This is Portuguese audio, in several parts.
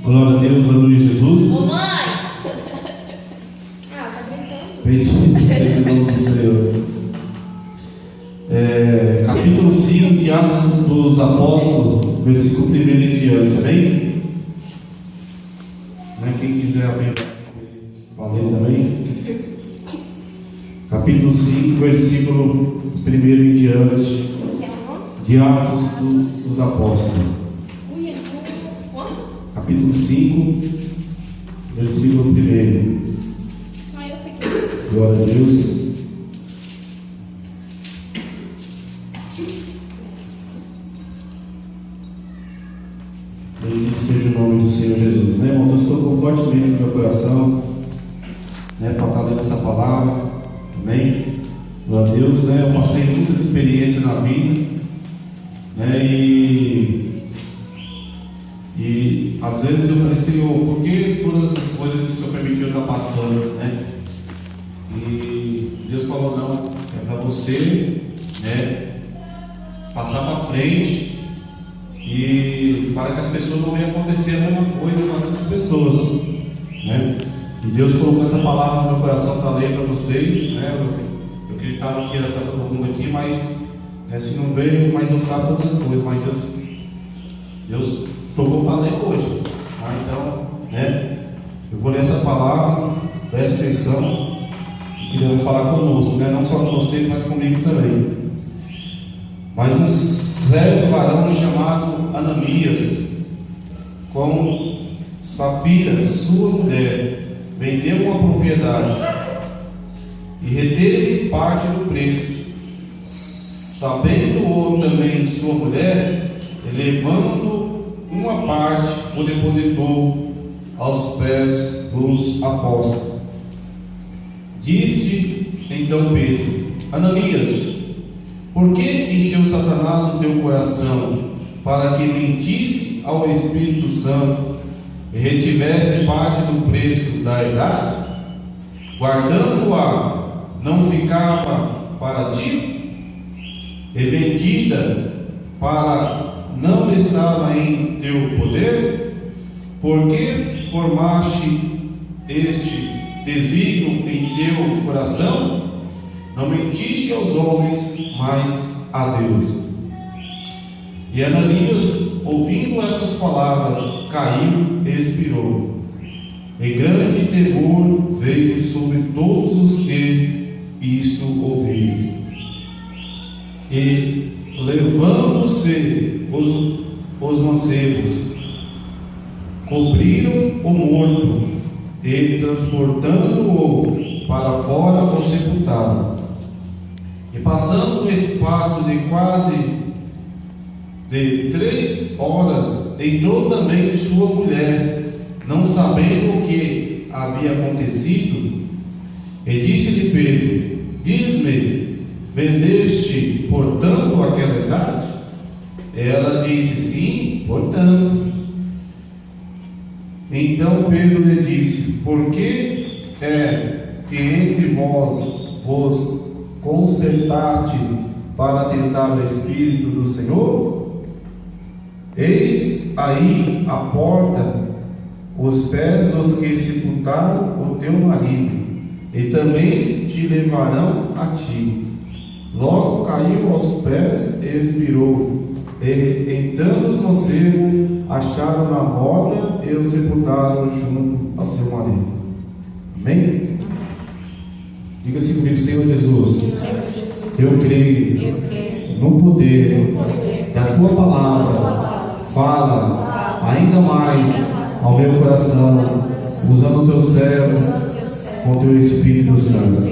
Glória a Deus, aleluia, Jesus. Ô mãe! Ah, tá gritando. Bendito seja o nome do Senhor. Capítulo 5 de Atos dos Apóstolos, versículo 1 em diante, amém? Quem quiser abrir, valeu também. Capítulo 5, versículo 1 em diante, de Atos dos Apóstolos. Capítulo 5, versículo 1. Só eu peguei. Glória a Deus. Bendito seja o nome do Senhor Jesus. Irmão, Deus tocou fortemente no meu coração, para estar lendo essa palavra. Amém? Glória a Deus. Eu passei muitas experiências na vida, e às vezes eu falei, Senhor, por que todas essas coisas que o Senhor permitiu estar passando, E Deus falou, não, é para você, passar para frente, e para que as pessoas não venham acontecer a mesma coisa com as outras pessoas, E Deus colocou essa palavra no meu coração para ler para vocês, Eu acreditava que ia estar todo mundo aqui, mas se não veio, mas Deus sabe todas as coisas, mas Deus tocou para ler hoje, então, eu vou ler essa palavra, preste atenção, que Deus vai falar conosco, não só com vocês, mas comigo também. Mas um certo varão chamado Ananias, com Safira, sua mulher, vendeu uma propriedade e reteve parte do preço. Sabendo também sua mulher, levando uma parte, o depositou aos pés dos apóstolos. Disse então Pedro: Ananias, por que encheu Satanás o teu coração, para que mentisse ao Espírito Santo e retivesse parte do preço da herdade? Guardando-a, não ficava para ti? E vendida, para não estava em teu poder? Por que formaste este desígnio em teu coração? Não mentiste aos homens, mas a Deus. E Ananias, ouvindo estas palavras, caiu e expirou. E grande temor veio sobre todos os que isto ouviram. E levando-se os mancebos, cobriram o morto e transportando-o para fora o sepultaram. E passando um espaço de quase 3 horas, entrou também sua mulher, não sabendo o que havia acontecido, e disse-lhe Pedro: diz-me, vendeste, portanto, aquela herdade? Ela disse: sim, portanto. Então Pedro lhe disse: por que é que entre vos concertaste para tentar o Espírito do Senhor? Eis aí a porta os pés dos que sepultaram o teu marido, e também te levarão a ti. Logo caiu aos pés e expirou. E entrando os mancebos, acharam na morta e o sepultaram junto a seu marido. Amém? Diga assim comigo: Senhor Jesus, eu creio no poder da tua palavra. Fala ainda mais ao meu coração, usando o teu servo com o teu Espírito Santo.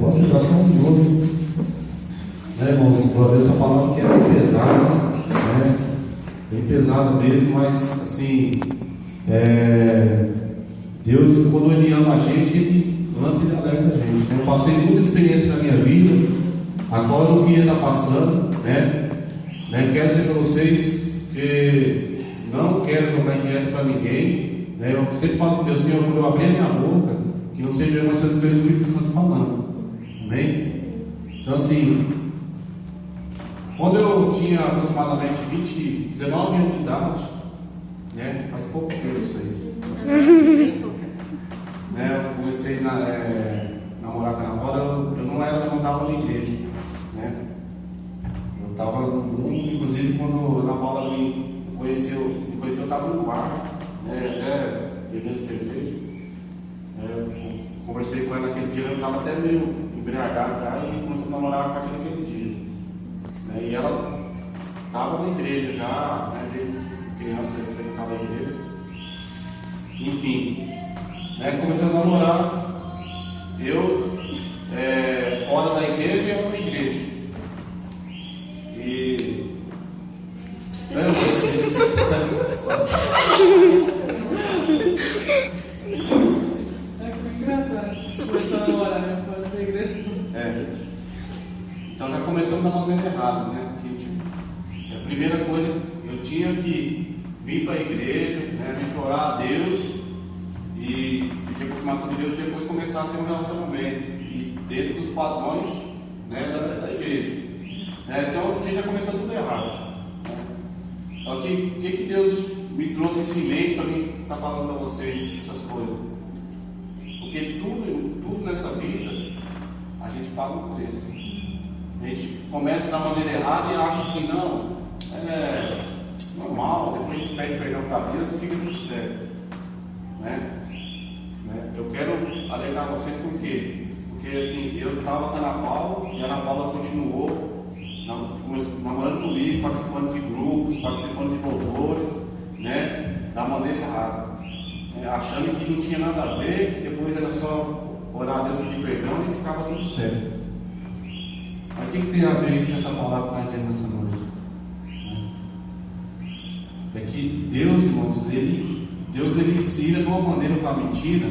Posso dar só um minuto? Irmãos, Deus está falando que é bem pesado, bem pesado mesmo, mas assim, Deus, quando Ele ama a gente, Ele lança e alerta a gente. Eu passei muita experiência na minha vida, agora o que Ele está passando, quero dizer para vocês que não quero jogar inquérito para ninguém, eu sempre falo com Deus: Senhor, quando eu abrir a minha boca, que não seja mais o Espírito Santo falando. Amém? Então assim, quando eu tinha aproximadamente 19 anos de idade, né? Faz pouco tempo isso aí. Né? Eu comecei a namorar com a Ana Paula, eu não estava na igreja, né? Eu estava, inclusive, quando a Ana Paula me conheceu, eu estava no bar, né? Até bebendo cerveja. Conversei com ela naquele dia, eu estava até meio embriagado já e comecei a namorar a partir daquele dia. Né? E ela estava na igreja já, né? Desde criança eu frequentava a igreja. Enfim, né? Comecei a namorar, eu fora da igreja e ela na igreja. E Começou a namorar, né? Fora da igreja. Então já começamos da maneira errada, né? A primeira coisa, eu tinha que vir para a igreja, né? A gente orar a Deus e pedir a confirmação de Deus e depois começar a ter um relacionamento. E dentro dos padrões, né, da igreja. Então a gente já começou tudo errado. Né? Então, o que Deus me trouxe esse mente para mim estar falando para vocês essas coisas? Porque tudo nessa vida, a gente paga um preço. A gente começa da maneira errada e acha assim, não, é normal, depois a gente pede perdão para Deus e fica tudo certo. Né? Eu quero alertar vocês por quê? Porque assim, eu estava com a Ana Paula e a Ana Paula continuou namorando comigo, participando de grupos, participando de louvores, né? Da maneira errada. Achando que não tinha nada a ver, que depois era só orar a Deus pedir perdão e ficava tudo certo. Mas o que tem a ver isso com essa palavra que nós temos nessa noite? É que Deus, irmãos, Deus ensina de uma maneira com a mentira,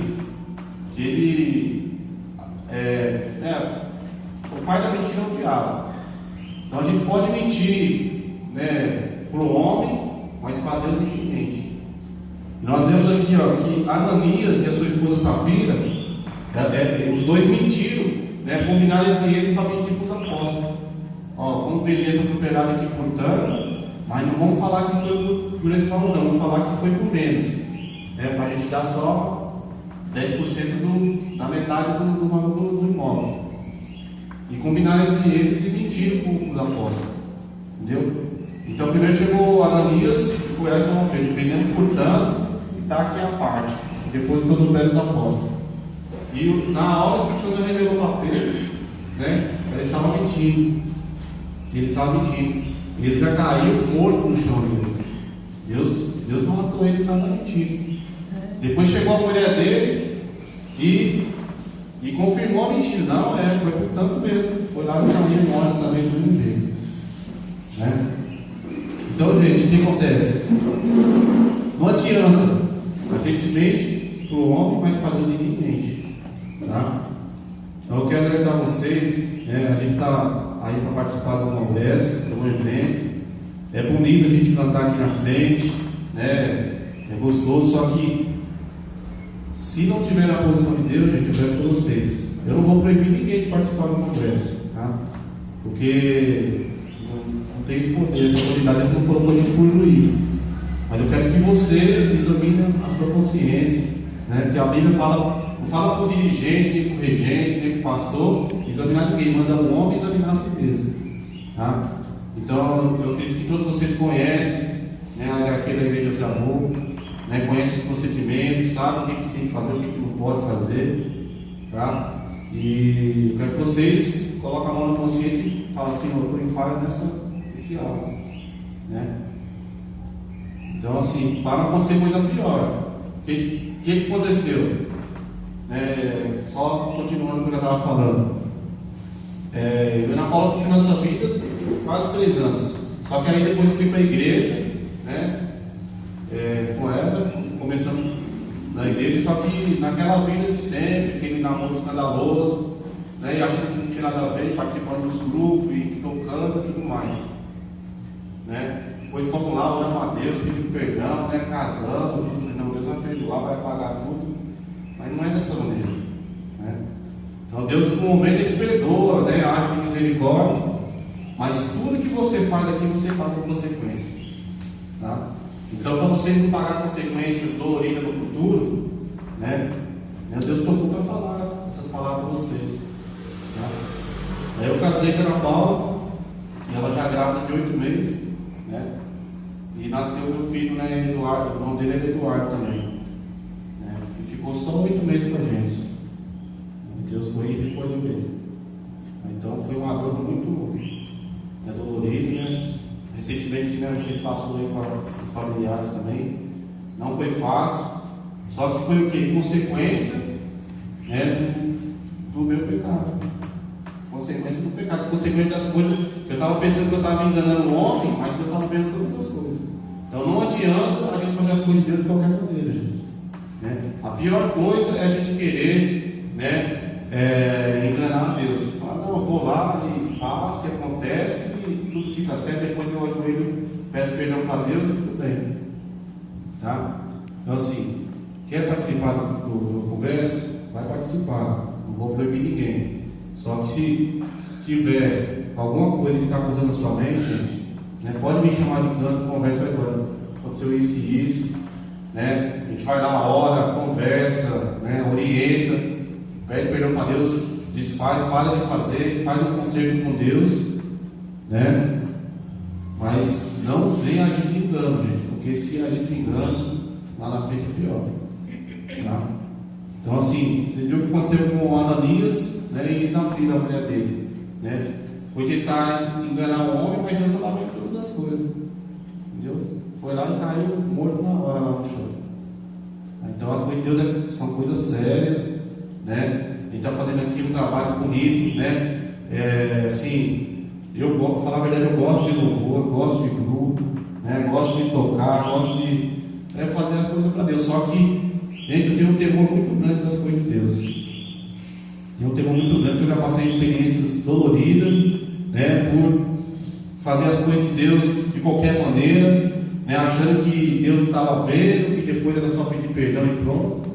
que ele o pai da mentira é o diabo. Então a gente pode mentir, né, para o homem, mas para Deus ninguém mente. Nós vemos aqui, que Ananias e a sua esposa Safira, os dois mentiram, né, combinaram entre eles para mentir para os apóstolos. Vamos vender essa propriedade aqui por tanto, mas não vamos falar que foi por esse valor, não, vamos falar que foi por menos, né, para a gente dar só 10% da metade do valor do imóvel. E combinaram entre eles e mentiram para os apóstolos. Entendeu? Então primeiro chegou Ananias e foi lá e falou: vendendo por tanto, e está aqui a parte. E depois todo o pé dos apóstolos. E na hora a Espírito Santo já revelou para Pedro, né? Ele estava mentindo. E ele já caiu morto no chão. Deus matou ele por causa da mentira. Depois chegou a mulher dele e confirmou a mentira. Não, foi por tanto mesmo. Foi lá no caminho morto também do mesmo jeito. Né? Então, gente, o que acontece? Não adianta. A gente mente para o homem, mas para Deus ninguém mente. Tá? Então, eu quero alertar vocês. A gente está aí para participar de um congresso, de um evento. É bonito a gente cantar aqui na frente, né? É gostoso, só que se não tiver na posição de Deus, gente, eu peço para vocês. Eu não vou proibir ninguém de participar do congresso, tá? Porque não tem esse poder, essa autoridade não colocou a gente por juiz. Mas eu quero que você examine a sua consciência, né? Que a Bíblia fala, não fala para o dirigente, nem para o regente, nem para o pastor, examinar ninguém, manda o homem examinar a si mesmo, tá? Então eu acredito que todos vocês conhecem, né, a hierarquia da Igreja de Amor, né, conhecem os procedimentos, sabem o que tem que fazer, o que não pode fazer, tá? E eu quero que vocês coloquem a mão na consciência e falem assim: eu estou em falha nesse algo, né? Então, assim, para não acontecer coisa pior. O que aconteceu? Só continuando o que eu estava falando. Eu e Ana Paula continuou essa vida quase 3 anos. Só que aí depois eu fui para a igreja, né? Com ela, começando na igreja, só que naquela vida de sempre, aquele namoro escandaloso, né? E achando que não tinha nada a ver, participando dos grupos e tocando e tudo mais, né? Depois fomos lá, oramos a Deus, pedindo perdão, né? Casando, disse: não, Deus vai perdoar, vai pagar tudo, mas não é dessa maneira, né? Então Deus, no momento, Ele perdoa, né? Age de misericórdia, mas tudo que você faz aqui, você faz com consequência, tá? Então, para você não pagar consequências doloridas no futuro, né? Deus tocou para falar essas palavras para vocês. Tá? Aí eu casei com a Ana Paula, e ela já grávida de 8 meses, né? E nasceu meu filho, né, Eduardo, o nome dele é Eduardo também, né? E ficou só 8 meses com a gente. Deus foi e recolheu ele. Então foi uma dor muito dolorida, né? Recentemente, né, vocês passaram aí com os familiares também. Não foi fácil, só que foi o que? Consequência, né, do meu pecado. Consequência do pecado, consequência das coisas. Eu estava pensando que eu estava enganando o homem, mas eu estava vendo todas as coisas. Então não adianta a gente fazer as coisas de Deus de qualquer maneira, gente. Né? A pior coisa é a gente querer, né, enganar a Deus. Não, eu vou lá e faço, e acontece, e tudo fica certo, depois eu ajoelho, peço perdão para Deus e tudo bem. Tá? Então assim, quer participar do congresso? Vai participar, não vou proibir ninguém. Só que se tiver alguma coisa que está acusando a sua mente, gente, né, pode me chamar de canto, conversa agora. Aconteceu isso e isso, né? A gente vai lá, ora, conversa, né, orienta, pede perdão para Deus, desfaz, para de fazer, faz um conserto com Deus, né? Mas não vem agir de engano, gente, porque se agir de engano, lá na frente é pior. Tá? Então assim, vocês viram o que aconteceu com Ananias, né, e Zafira, a mulher dele, né? Foi tentar enganar o homem, mas Deus estava vendo todas as coisas, entendeu? Foi lá e caiu morto na hora lá no chão. Então as coisas de Deus são coisas sérias, né? A gente está fazendo aqui um trabalho bonito, né? Assim, eu vou falar a verdade, eu gosto de louvor, gosto de grupo, né? Gosto de tocar, gosto de fazer as coisas para Deus. Só que, gente, eu tenho um temor muito grande das coisas de Deus. Tenho um temor muito grande, porque eu já passei experiências doloridas, né? Por fazer as coisas de Deus de qualquer maneira, né? Achando que Deus não estava vendo, que depois era só pedir perdão e pronto.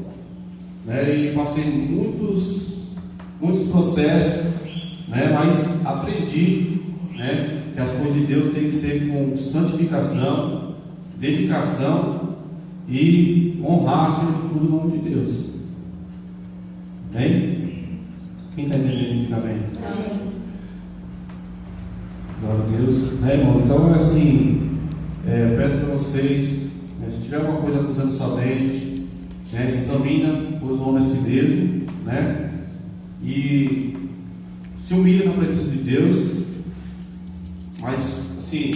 Né? E passei muitos processos, né? Mas aprendi, né, que as coisas de Deus têm que ser com santificação, dedicação e honrar acima de tudo o nome de Deus. Bem? Quem está entendendo? Fica bem? Glória a Deus, né, irmãos? Então, assim, peço para vocês, né, se tiver alguma coisa acusando sua mente, né, examina os homens a si mesmo, né, e se humilha na presença de Deus, mas assim,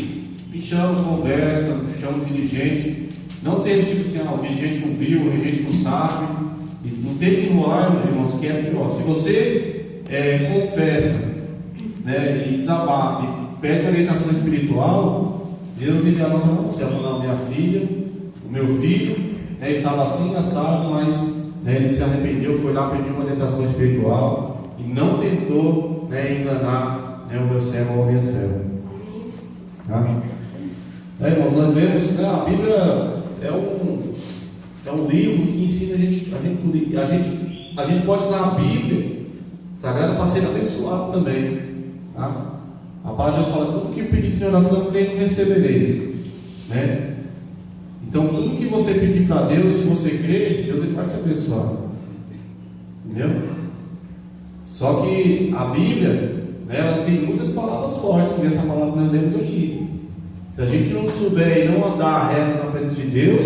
me chama, conversa, me chama o dirigente, não tem tipo assim, o dirigente não viu, o dirigente não sabe, e não tem que enrolar, irmãos, que é pior. Se você confessa, né, e desabafa, e pede orientação espiritual, Deus ele anota para você, fala, não, minha filha, o meu filho, né, estava assim assado, mas né, ele se arrependeu, foi lá, pediu uma orientação espiritual e não tentou, né, enganar, né, o meu servo ou a minha serva. Tá? Irmãos, nós vemos, né, a Bíblia é um livro que ensina a gente pode usar a Bíblia Sagrada para ser abençoado também. Tá? A palavra de Deus fala: tudo que pedir de oração, creio que recebereis. Né? Então, tudo que você pedir para Deus, se você crer, Deus vai te abençoar. Entendeu? Só que a Bíblia, né, ela tem muitas palavras fortes, que essa palavra que nós lemos aqui. Se a gente não souber e não andar reto na presença de Deus,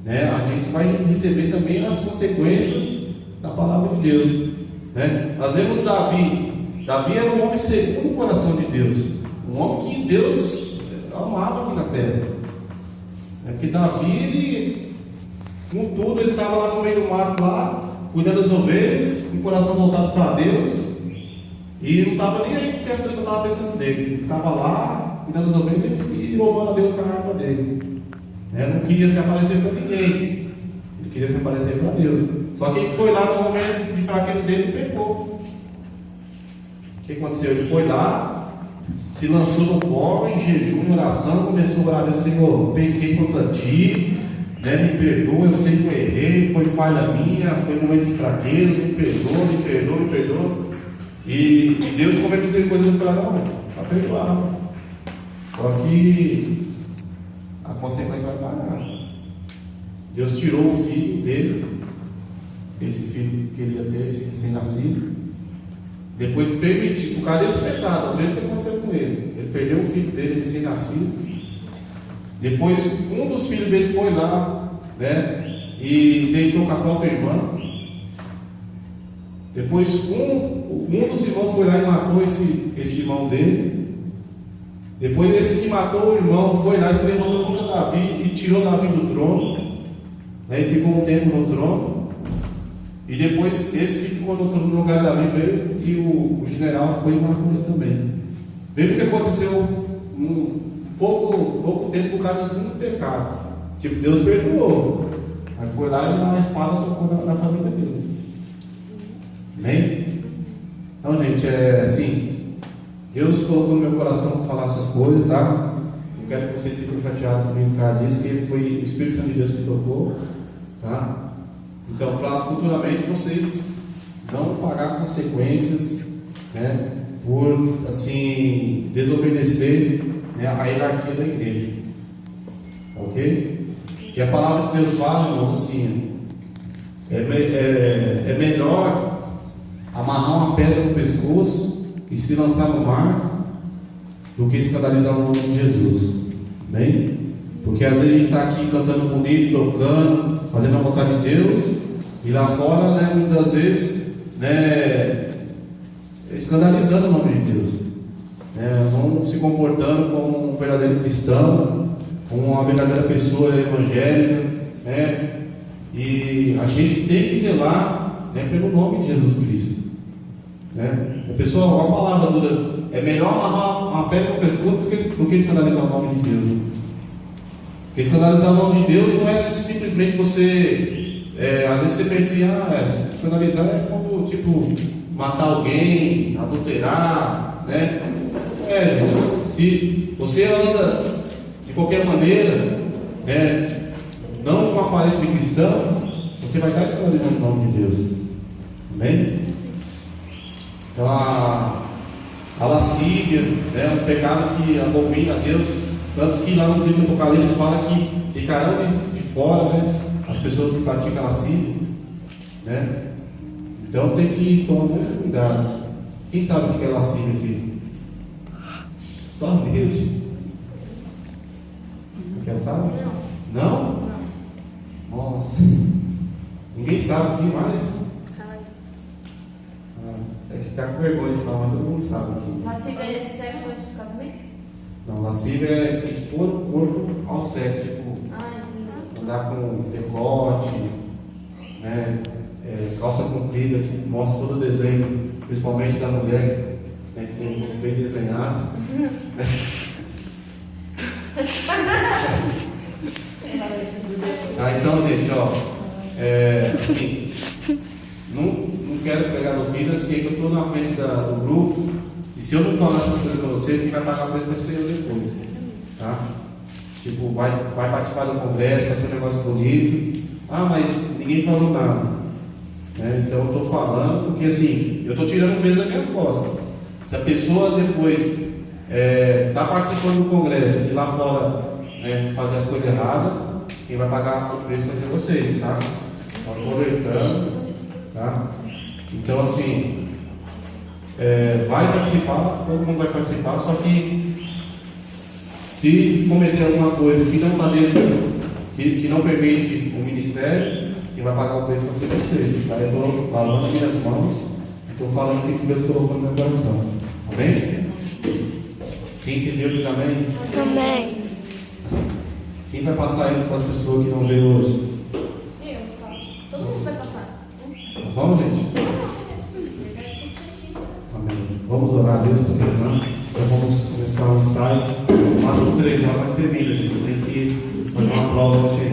né, a gente vai receber também as consequências da palavra de Deus. Né? Nós vemos Davi. Davi era um homem segundo o coração de Deus, um homem que Deus amava aqui na terra. Porque Davi, ele, com tudo, ele estava lá no meio do mato, lá, cuidando das ovelhas, com o coração voltado para Deus, e não estava nem aí porque as pessoas estavam pensando dele. Ele estava lá, cuidando das ovelhas e louvando a Deus com a harpa dele. Não queria se aparecer para ninguém, ele queria se aparecer para Deus. Só que ele foi lá no momento de fraqueza dele e pecou. O que aconteceu? Ele foi lá, se lançou no pó, em jejum, em oração, começou a orar a Deus: Senhor, pequei contra ti, né, me perdoa, eu sei que eu errei, foi falha minha, foi um momento de fraqueza, me perdoa. E Deus, como é misericórdia, ele falou: não, está perdoado. Só que a consequência vai pagar. Deus tirou o filho dele, esse filho que ele ia ter, esse recém-nascido. Depois permitiu, por causa desse pecado, o mesmo que aconteceu com ele. Ele perdeu o filho dele recém-nascido. Depois um dos filhos dele foi lá, né, e deitou com a própria irmã. Depois um dos irmãos foi lá e matou esse irmão dele. Depois esse que matou o irmão foi lá e se levantou contra Davi e tirou Davi do trono, né, e ficou um tempo no trono. E depois esse que ficou no trono no lugar de Davi veio e o general foi e matou ele também. Veja o que aconteceu pouco tempo por causa de um pecado. Tipo, Deus perdoou, mas foi lá e a espada tocou na família dele. Amém? Então, gente, assim, Deus colocou no meu coração falar essas coisas, tá? Não quero que vocês fiquem chateados comigo por causa disso, porque foi o Espírito Santo de Deus que tocou, tá? Então, para futuramente vocês não pagar consequências, né, por, assim, desobedecer, né, a hierarquia da igreja. Ok? E a palavra de Deus fala, irmãos, assim, é melhor amarrar uma pedra no pescoço e se lançar no mar do que escandalizar o nome de Jesus. Bem? Porque às vezes a gente está aqui cantando bonito, tocando, fazendo a vontade de Deus, e lá fora, né, muitas vezes, né, escandalizando o nome de Deus, né, não se comportando como um verdadeiro cristão, como uma verdadeira pessoa evangélica, né, e a gente tem que zelar, né, pelo nome de Jesus Cristo, né. A pessoa, a palavra dura, é melhor amarrar uma pedra no pescoço do que escandalizar o nome de Deus. Porque escandalizar o nome de Deus não é simplesmente você, às vezes você pensa, escandalizar é como, tipo, matar alguém, adulterar, né? Não é, gente. Se você anda de qualquer maneira, né, não com aparência de cristão, você vai estar escandalizando o nome de Deus. Amém? Então, a lascívia, né, é um pecado que abomina a Deus. Tanto que lá no livro do Apocalipse fala que ficarão de fora, né, as pessoas que praticam lascívia, né? Então tem que tomar muito cuidado. Quem sabe o que é lascívia aqui? Só Deus. Quem sabe? Não? Nossa. Ninguém sabe aqui mais? É que você está com vergonha de falar, mas todo mundo sabe aqui. Lascívia é sexo antes do casamento? Não, lascívia é expor o corpo ao sexo, tipo, andar com decote, né, calça comprida, que mostra todo o desenho, principalmente da mulher, né, que tem um corpo bem desenhado. Então, gente, assim, não quero pegar doutrina, sei que eu estou na frente do grupo, e se eu não falar essas coisas para vocês, quem vai pagar o preço vai ser eu depois, tá? Tipo, vai participar do congresso, vai ser um negócio bonito, mas ninguém falou nada, né? Então eu estou falando, porque assim, eu estou tirando o peso das minhas costas. Se a pessoa depois está participando do congresso e lá fora, né, fazer as coisas erradas, quem vai pagar o preço vai ser vocês, tá? Aproveitando, tá? Então assim, vai participar, todo mundo vai participar, só que se cometer alguma coisa que não está dentro, que não permite o ministério, quem vai pagar o preço vai ser vocês, tá? Eu estou lavando minhas mãos, estou falando o que Deus colocou no meu coração, amém? Quem entendeu, diga amém? Amém. Quem vai passar isso para as pessoas que não veem hoje? Eu faço. Todo mundo vai passar. Tá bom, gente? Amém. Vamos orar a Deus por terminar. Então vamos começar o ensaio. Mas 3 horas termina, gente. Tem que fazer uma prova para chegar.